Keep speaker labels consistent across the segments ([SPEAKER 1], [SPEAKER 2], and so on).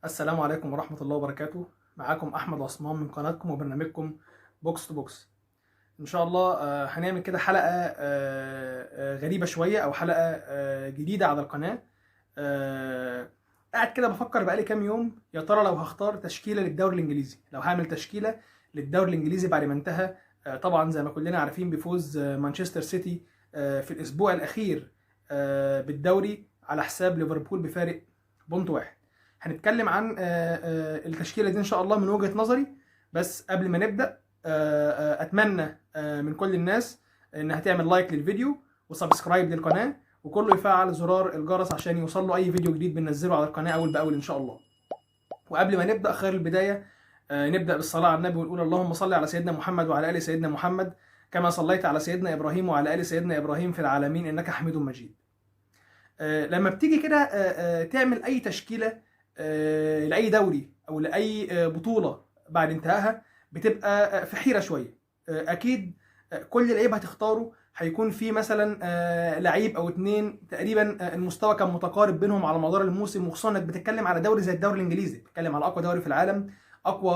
[SPEAKER 1] السلام عليكم ورحمة الله وبركاته. معاكم أحمد عثمان من قناتكم وبرنامجكم بوكس تو بوكس. إن شاء الله هنعمل كده حلقة غريبة شوية أو حلقة جديدة على القناة. قاعد كده بفكر بقالي كام يوم، يا ترى لو هختار تشكيلة للدوري الإنجليزي، لو هعمل تشكيلة للدوري الإنجليزي بعد ما انتهى طبعا زي ما كلنا عارفين بفوز مانشستر سيتي في الأسبوع الأخير بالدوري على حساب ليفربول بفارق بونت واحد. هنتكلم عن التشكيله دي ان شاء الله من وجهه نظري. بس قبل ما نبدا اتمنى من كل الناس انها تعمل لايك للفيديو وسبسكرايب للقناه، وكله يفعل زرار الجرس عشان يوصل له اي فيديو جديد بننزله على القناه اول باول ان شاء الله. وقبل ما نبدا خير البدايه نبدا بالصلاه على النبي ونقول اللهم صل على سيدنا محمد وعلى ال سيدنا محمد كما صليت على سيدنا ابراهيم وعلى ال سيدنا ابراهيم في العالمين انك حميد مجيد. لما بتيجي كده تعمل اي تشكيله لاي دوري او لاي بطوله بعد انتهائها، بتبقى في حيره شويه. اكيد كل لعيب هتختاره هيكون في مثلا لعيب او اتنين تقريبا المستوى كان متقارب بينهم على مدار الموسم، وخصوصا انك بتتكلم على دوري زي الدوري الانجليزي، بتتكلم على اقوى دوري في العالم، اقوى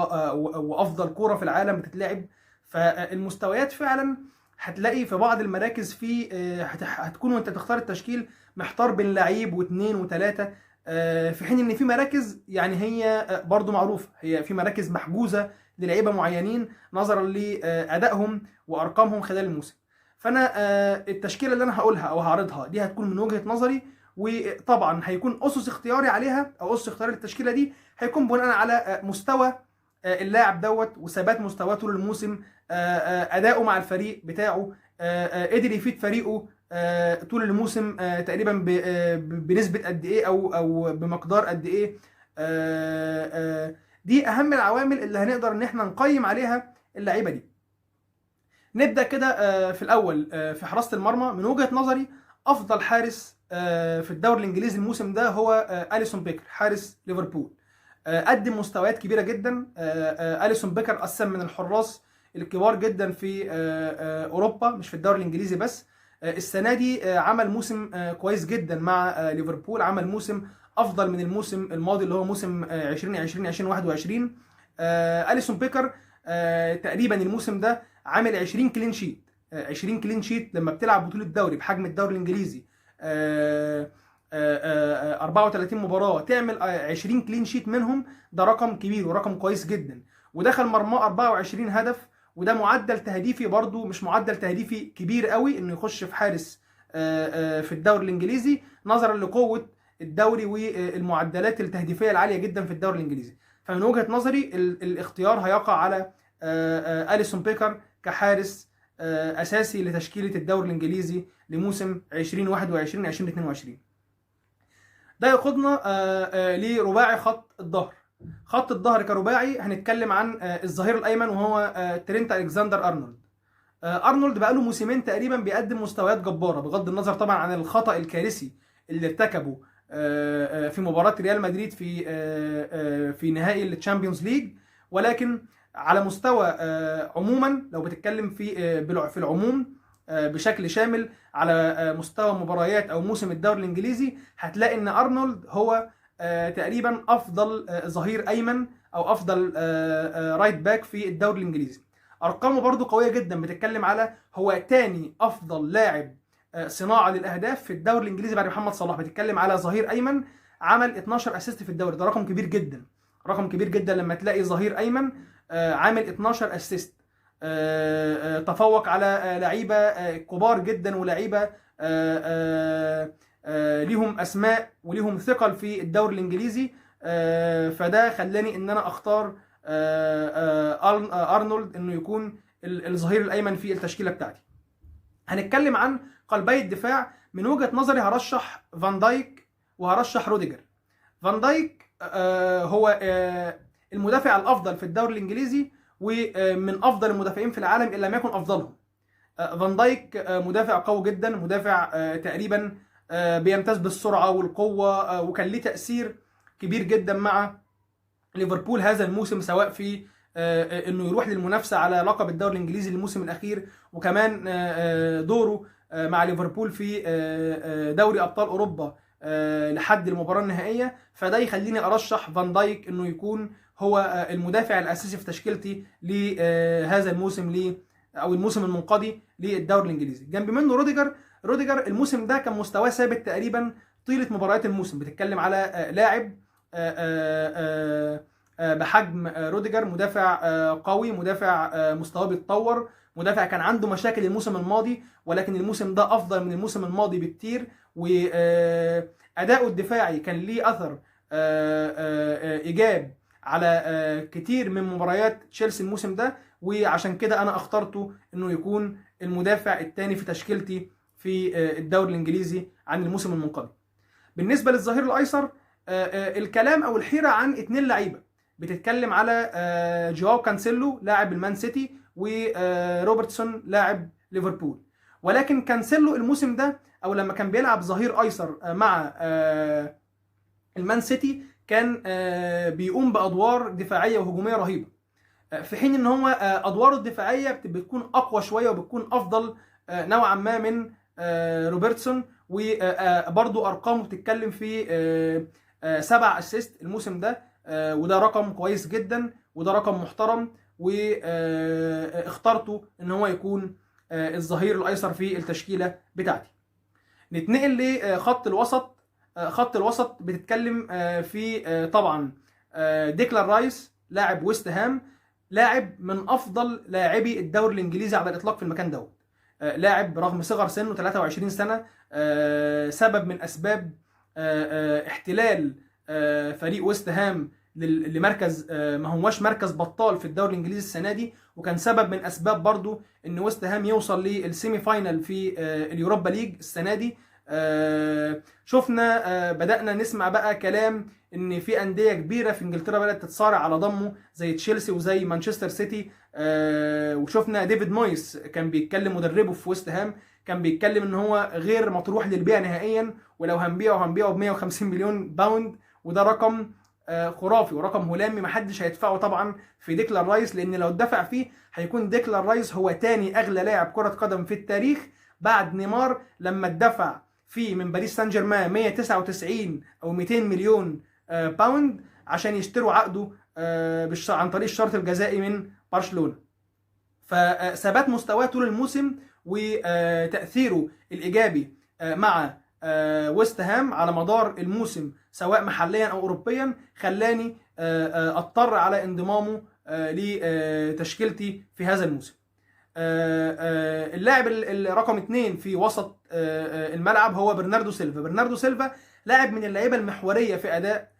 [SPEAKER 1] وافضل كوره في العالم بتتلعب. فالمستويات فعلا هتلاقي في بعض المراكز في هتكون وانت تختار التشكيل محتار بين لعيب واثنين وثلاثه، في حين ان في مراكز يعني هي برضو معروفه، هي في مراكز محجوزه للعيبه معينين نظرا لادائهم وارقامهم خلال الموسم. فانا التشكيله اللي انا هقولها او هعرضها دي هتكون من وجهه نظري، وطبعا هيكون اسس اختياري عليها او اسس اختياري للتشكيله دي هيكون بناء على مستوى اللاعب دوت وثبات مستواه طول الموسم، اداؤه مع الفريق بتاعه، قدر يفيد فريقه طول الموسم تقريبا بنسبه قد ايه او بمقدار قد ايه. دي اهم العوامل اللي هنقدر ان احنا نقيم عليها اللعيبه دي. نبدا كده في الاول في حراسه المرمى. من وجهه نظري افضل حارس في الدوري الانجليزي الموسم ده هو اليسون بيكر حارس ليفربول. قدم مستويات كبيره جدا. اليسون بيكر اصلا من الحراس الكبار جدا في اوروبا، مش في الدوري الانجليزي بس. السنه دي عمل موسم كويس جدا مع ليفربول، عمل موسم افضل من الموسم الماضي اللي هو موسم 2020 2021. اليسون بيكر تقريبا الموسم ده عامل 20 كلين شيت. 20 كلين شيت لما بتلعب بطوله دوري بحجم الدوري الانجليزي 34 مباراه تعمل 20 كلين شيت منهم، ده رقم كبير ورقم كويس جدا. ودخل مرماه 24 هدف، وده معدل تهديفي برضو مش معدل تهديفي كبير قوي انه يخش في حارس في الدوري الانجليزي نظرا لقوه الدوري والمعدلات التهديفيه العاليه جدا في الدوري الانجليزي. فمن وجهه نظري الاختيار هيقع على اليسون بيكر كحارس اساسي لتشكيله الدوري الانجليزي لموسم 2021 2022. ده يقودنا لرباعي خط الظهر. خط الظهر كرباعي هنتكلم عن الظهير الايمن وهو ترينت الكسندر ارنولد. ارنولد بقاله موسمين تقريبا بيقدم مستويات جباره، بغض النظر طبعا عن الخطا الكارثي اللي ارتكبه في مباراه ريال مدريد في نهائي التشامبيونز ليج، ولكن على مستوى عموما لو بتتكلم في العموم بشكل شامل على مستوى مباريات او موسم الدوري الانجليزي، هتلاقي ان ارنولد هو تقريبا افضل ظهير ايمن او افضل رايت باك في الدوري الانجليزي. ارقامه برضو قويه جدا، بتتكلم على هو تاني افضل لاعب صناعه للاهداف في الدوري الانجليزي بعد محمد صلاح. بتتكلم على ظهير ايمن عمل 12 اسيست في الدوري، ده رقم كبير جدا، رقم كبير جدا لما تلاقي ظهير ايمن عامل 12 اسيست. تفوق على لعيبه كبار جدا ولعيبه ليهم اسماء وليهم ثقل في الدوري الانجليزي. فده خلاني ان انا اختار ارنولد انه يكون الظهير الايمن في التشكيله بتاعتي. هنتكلم عن قلبي الدفاع. من وجهه نظري هرشح فان دايك وهرشح روديجر. فان دايك هو المدافع الافضل في الدوري الانجليزي ومن افضل المدافعين في العالم ان لم يكن افضلهم. فان دايك مدافع قوي جدا، مدافع تقريبا بيمتاز بالسرعه والقوه، وكان ليه تاثير كبير جدا مع ليفربول هذا الموسم، سواء في انه يروح للمنافسه على لقب الدوري الانجليزي الموسم الاخير، وكمان دوره مع ليفربول في دوري ابطال اوروبا لحد المباراه النهائيه، فده يخليني ارشح فان دايك انه يكون هو المدافع الاساسي في تشكيلتي لهذا الموسم او الموسم المنقضي للدوري الانجليزي. جنب منه روديجر الموسم ده كان مستواه ثابت تقريبا طيله مباريات الموسم. بتتكلم على لاعب بحجم روديجر، مدافع قوي، مدافع مستواه بيتطور، مدافع كان عنده مشاكل الموسم الماضي ولكن الموسم ده افضل من الموسم الماضي بكتير، واداؤه الدفاعي كان ليه اثر ايجاب على كتير من مباريات تشيلسي الموسم ده، وعشان كده انا اخترته انه يكون المدافع الثاني في تشكيلتي في الدوري الانجليزي عن الموسم المنقضي. بالنسبه للظهير الايسر الكلام او الحيره عن 2 لعيبه. بتتكلم على جواو كانسيلو لاعب المان سيتي وروبرتسون لاعب ليفربول. ولكن كانسيلو الموسم ده او لما كان بيلعب ظهير ايسر مع المان سيتي كان بيقوم بادوار دفاعيه وهجوميه رهيبه، في حين ان هو ادواره الدفاعيه بتكون اقوى شويه وبتكون افضل نوعا ما من روبرتسون، وبرضو ارقامه بتتكلم في 7 اسيست الموسم ده، وده رقم كويس جدا وده رقم محترم، واخترته ان هو يكون الظهير الايسر في التشكيله بتاعتي. نتنقل لخط الوسط. خط الوسط بتتكلم في طبعا ديكلان رايس لاعب ويست هام، لاعب من افضل لاعبي الدوري الانجليزي على الاطلاق في المكان دوت. لاعب رغم صغر سنه 23 سنه سبب من اسباب احتلال فريق ويست هام لمركز ما هوش مركز بطال في الدوري الانجليزي السنه دي، وكان سبب من اسباب برضو ان ويست هام يوصل للسيمي فاينل في اليوروبا ليج السنه دي. شفنا بدأنا نسمع بقى كلام ان في انديه كبيره في انجلترا بدأت تتصارع على ضمه زي تشيلسي وزي مانشستر سيتي. وشفنا ديفيد مويس كان بيتكلم، مدربه في ويست هام كان بيتكلم ان هو غير مطروح للبيع نهائيا، ولو هنبيعه ب 150 مليون باوند، وده رقم خرافي ورقم هلامي محدش هيدفعه طبعا في ديكلان رايس، لان لو اتدفع فيه هيكون ديكلان رايس هو تاني اغلى لاعب كرة قدم في التاريخ بعد نيمار، لما اتدفع فيه من باريس سان جيرمان 199 او 200 مليون باوند عشان يشتروا عقده عن طريق الشرط الجزائي من برشلونة. فثبات مستواه طول الموسم وتأثيره الإيجابي مع ويست هام على مدار الموسم سواء محليا أو أوروبيا خلاني أضطر على انضمامه لتشكيلتي في هذا الموسم. اللاعب رقم 2 في وسط الملعب هو برناردو سيلفا. برناردو سيلفا لاعب من اللعيبة المحورية في أداء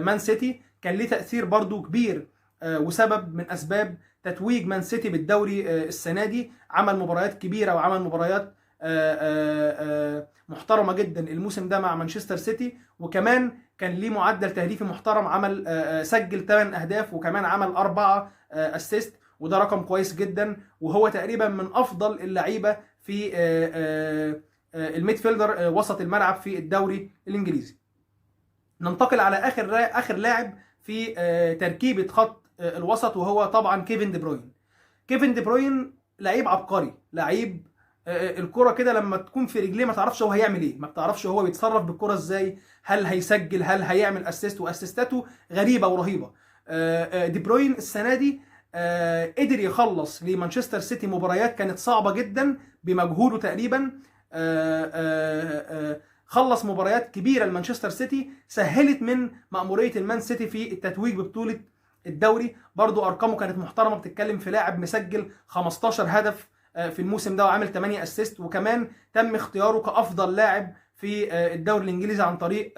[SPEAKER 1] مان سيتي، كان ليه تأثير برضو كبير وسبب من أسباب تتويج مان سيتي بالدوري السنة دي. عمل مباريات كبيرة وعمل مباريات محترمة جدا الموسم ده مع مانشستر سيتي، وكمان كان ليه معدل تهديفي محترم، عمل سجل 8 أهداف وكمان عمل 4 أسيست، وده رقم كويس جدا، وهو تقريبا من أفضل اللعيبة في الميدفيلدر وسط الملعب في الدوري الإنجليزي. ننتقل على آخر لاعب في تركيبة خط الوسط وهو طبعا كيفن دي بروين. كيفن دي بروين لعيب عبقري، لعيب الكرة كده لما تكون في رجليه ما تعرفش هو هيعمل ايه، ما بتعرفش هو بيتصرف بالكرة ازاي، هل هيسجل، هل هيعمل اسيست، واسيستاته غريبة ورهيبة. دي بروين السنة دي قدر يخلص لمانشستر سيتي مباريات كانت صعبة جدا بمجهوده تقريبا. خلص مباريات كبيرة لمانشستر سيتي سهلت من مأمورية المان سيتي في التتويج ببطولة الدوري. برضو أرقامه كانت محترمة، بتتكلم في لاعب مسجل 15 هدف في الموسم ده وعامل 8 اسيست، وكمان تم اختياره كأفضل لاعب في الدوري الإنجليزي عن طريق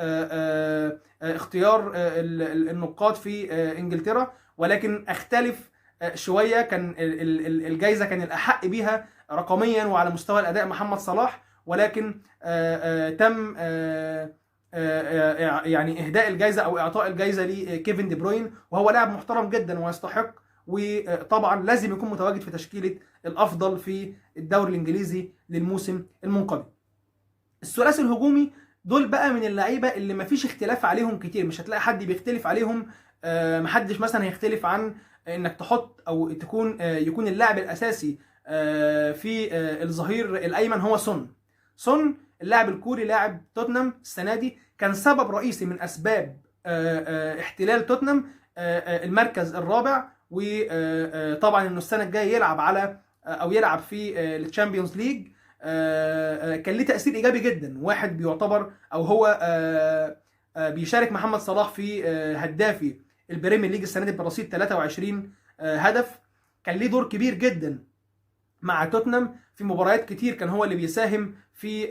[SPEAKER 1] اختيار النقاد في إنجلترا. ولكن اختلف شوية، كان الجائزة كان الأحق بيها رقميا وعلى مستوى الأداء محمد صلاح، ولكن تم يعني اهداء الجائزه او اعطاء الجائزه لكيفن دي بروين، وهو لاعب محترم جدا ويستحق، وطبعا لازم يكون متواجد في تشكيله الافضل في الدوري الانجليزي للموسم المنقضي. الثلاثي الهجومي دول بقى من اللعيبه اللي مفيش اختلاف عليهم كتير، مش هتلاقي حد بيختلف عليهم. محدش مثلا هيختلف عن انك تحط او يكون اللاعب الاساسي في الظهير الايمن هو سون اللاعب الكوري لاعب توتنهام السنه دي، كان سبب رئيسي من اسباب احتلال توتنهام المركز الرابع، وطبعا انه السنه الجايه يلعب على او يلعب في الشامبيونز ليج. كان ليه تاثير ايجابي جدا. واحد بيعتبر او هو بيشارك محمد صلاح في هدافي البريمير ليج السنه دي برصيد 23 هدف. كان ليه دور كبير جدا مع توتنهام في مباريات كتير، كان هو اللي بيساهم في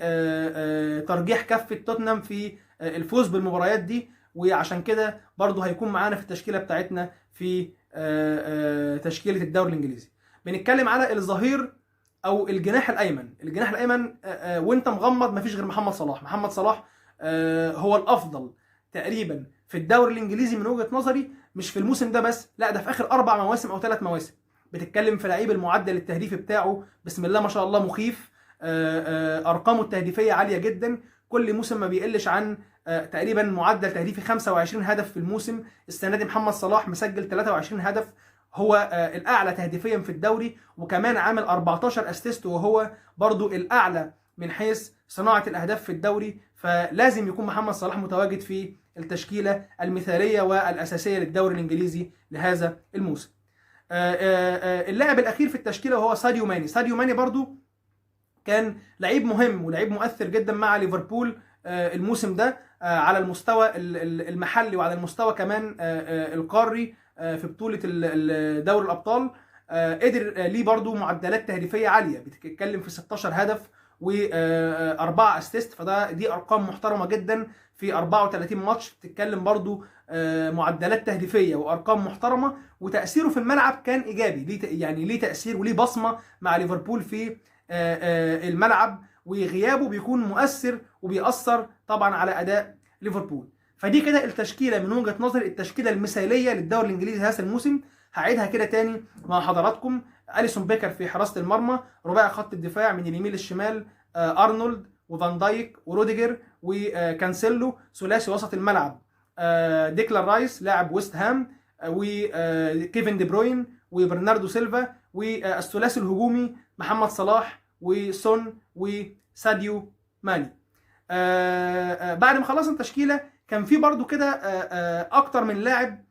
[SPEAKER 1] ترجيح كفة توتنهام في الفوز بالمباريات دي، وعشان كده برضه هيكون معانا في التشكيلة بتاعتنا في تشكيلة الدوري الانجليزي. بنتكلم على الظهير او الجناح الايمن. الجناح الايمن وانت مغمض مفيش غير محمد صلاح. محمد صلاح هو الافضل تقريبا في الدوري الانجليزي من وجهة نظري، مش في الموسم ده بس، لا ده في اخر 4 مواسم او 3 مواسم. بتتكلم في لعيب المعدل التهديفي بتاعه بسم الله ما شاء الله مخيف. ارقامه التهديفيه عاليه جدا، كل موسم ما بيقلش عن تقريبا معدل تهديفي 25 هدف في الموسم. السنه دي محمد صلاح مسجل 23 هدف، هو الاعلى تهديفيا في الدوري، وكمان عامل 14 اسيست، وهو برضو الاعلى من حيث صناعه الاهداف في الدوري. فلازم يكون محمد صلاح متواجد في التشكيله المثاليه والاساسيه للدوري الانجليزي لهذا الموسم. اللاعب الاخير في التشكيله وهو ساديو ماني. ساديو ماني برضو كان لعيب مهم ولعيب مؤثر جدا مع ليفربول الموسم ده على المستوى المحلي وعلى المستوى كمان القاري في بطوله دوري الابطال. قدر ليه برضو معدلات تهديفيه عاليه، بتتكلم في 16 هدف و4 اسيست، دي ارقام محترمه جدا في 34 ماتش. بتتكلم برضو معدلات تهديفيه وارقام محترمه، وتاثيره في الملعب كان ايجابي. يعني ليه تاثير وليه بصمه مع ليفربول في الملعب، وغيابه بيكون مؤثر وبيأثر طبعا على اداء ليفربول. فدي كده التشكيله من وجهه نظري، التشكيله المثاليه للدوري الانجليزي هذا الموسم. هعيدها كده تاني مع حضراتكم: أليسون بيكر في حراسه المرمى، رباعي خط الدفاع من اليمين للشمال ارنولد وفان دايك وروديجر وكانسيلو. ثلاثي وسط الملعب ديكلان رايس لاعب ويست هام، وكيفن دي بروين وبرناردو سيلفا. والثلاثي الهجومي محمد صلاح وسون وساديو ماني. بعد ما خلصنا التشكيله كان في برضو كده اكتر من لاعب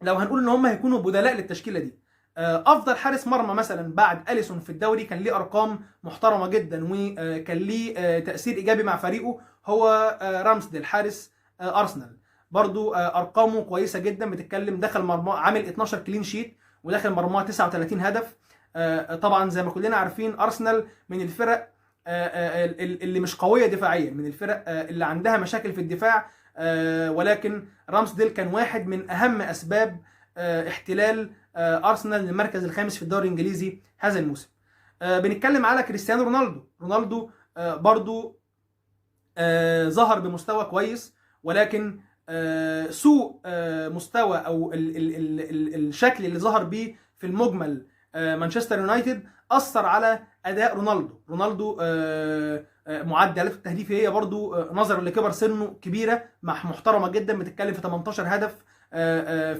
[SPEAKER 1] لو هنقول ان هم هيكونوا بدلاء للتشكيله دي. افضل حارس مرمى مثلا بعد أليسون في الدوري، كان ليه ارقام محترمه جدا وكان ليه تاثير ايجابي مع فريقه، هو رامسديل حارس ارسنال. برضو ارقامه كويسه جدا، بتتكلم دخل مرمى عامل 12 كلين شيت ودخل مرمى 39 هدف. طبعا زي ما كلنا عارفين ارسنال من الفرق اللي مش قويه دفاعيا، من الفرق اللي عندها مشاكل في الدفاع، ولكن رامسديل كان واحد من اهم اسباب احتلال ارسنال للمركز الخامس في الدوري الانجليزي هذا الموسم. بنتكلم على كريستيانو رونالدو. رونالدو برضو ظهر بمستوى كويس، ولكن سوء مستوى او الشكل اللي ظهر بيه في المجمل مانشستر يونايتد اثر على اداء رونالدو. رونالدو معدلاته التهديفيه برضو نظرا لكبر سنه كبيره محترمه جدا، بتتكلم في 18 هدف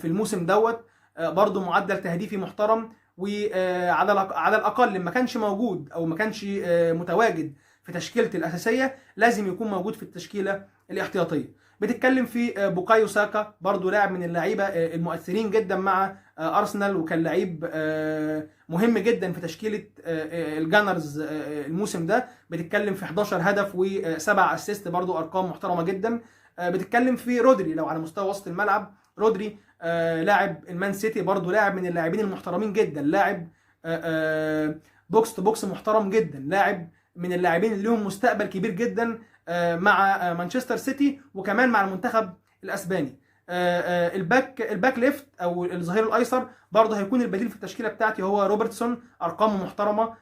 [SPEAKER 1] في الموسم دوت. برضو معدل تهديفي محترم، وعلى الاقل ما كانش موجود او ما كانش متواجد في تشكيلة الأساسية، لازم يكون موجود في التشكيلة الاحتياطية. بتتكلم في بوكايو ساكا، برضو لاعب من اللعيبة المؤثرين جدا مع أرسنال، وكان لعيب مهم جدا في تشكيلة الجانرز الموسم ده. بتتكلم في 11 هدف و7 اسيست، برضو أرقام محترمة جدا. بتتكلم في رودري لو على مستوى وسط الملعب. رودري لاعب المان سيتي، برضو لاعب من اللاعبين المحترمين جدا، لاعب بوكس تو بوكس محترم جدا، لاعب من اللاعبين اللي لهم مستقبل كبير جدا مع مانشستر سيتي وكمان مع المنتخب الاسباني. الباك ليفت او الظهير الايسر برضه هيكون البديل في التشكيله بتاعتي هو روبرتسون. ارقامه محترمه،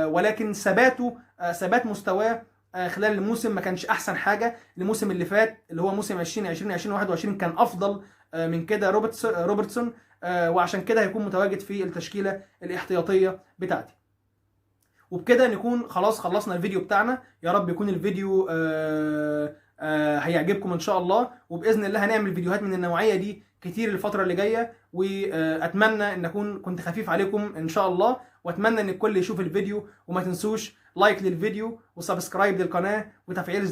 [SPEAKER 1] ولكن ثبات مستواه خلال الموسم ما كانش احسن حاجه. الموسم اللي فات اللي هو موسم 2020 2021 كان افضل من كده روبرتسون، وعشان كده هيكون متواجد في التشكيله الاحتياطيه بتاعتي. وبكده نكون خلاص خلصنا الفيديو بتاعنا. يا رب يكون الفيديو هيعجبكم ان شاء الله، وباذن الله هنعمل فيديوهات من النوعيه دي كتير الفتره اللي جايه، واتمنى ان اكون كنت خفيف عليكم ان شاء الله، واتمنى ان الكل يشوف الفيديو. وما تنسوش لايك للفيديو وسبسكرايب للقناه وتفعيل